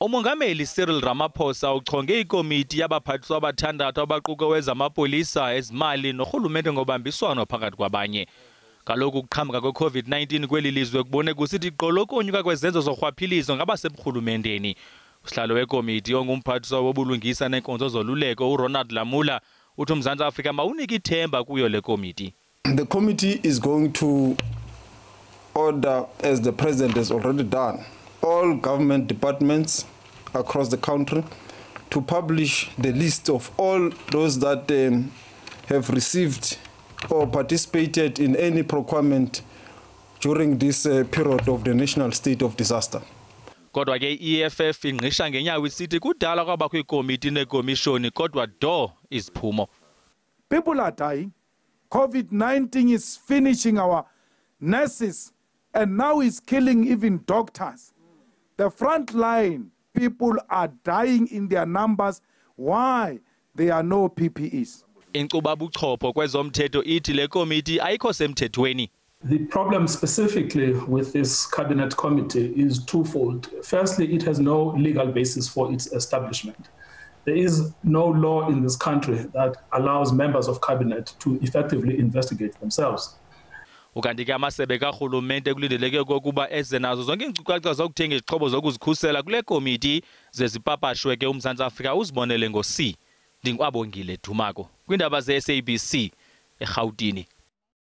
Umengameli Cyril Ramaphosa uchonge ikomidi yabaphathiswa abathandathu abaquka wezamapolisa, ezimali nohulumeni ngobambiswano phakathi kwabanye. Kaloku ukuqhamuka kwe-COVID-19 kweli lizwe kubone kusithi qolo konyuka kwezenzo zorhwaphilizo ngabaseburhulumenteni. Usihlalo wekomidi ongumphathiswa wobulungisa nenkonzo zoluleko uRonald Lamola uthi uMzantsi Afrika mawunike ithemba kuyo le komiti. The committee is going to order, as the president has already done, all government departments across the country to publish the list of all those that have received or participated in any procurement during this period of the national state of disaster. Kodwa ke EFF ingqisha ngenyawo isithi kudala kwabakho ikomiti nekomishoni kodwa do iziphumo. People are dying. COVID-19 is finishing our nurses and now is killing even doctors. The front line people are dying in their numbers. Why? There are no PPEs. Inkqubo buchopho kwezomthetho ithi le komiti ayikho semthethweni. The problem specifically with this cabinet committee is twofold. Firstly, it has no legal basis for its establishment. There is no law in this country that allows members of cabinet to effectively investigate themselves. Ukanti ke amasebe kahulumente kulindeleke kokuba eze nazo zonke iinkcukacha zokuthenga izixhobo zokuzikhusela kule komiti zezipapashwe ke uMzantsi Afrika uzibonele ngo-C. Ndinkwabongile Dumako kwindaba ze-SABC eGauteng.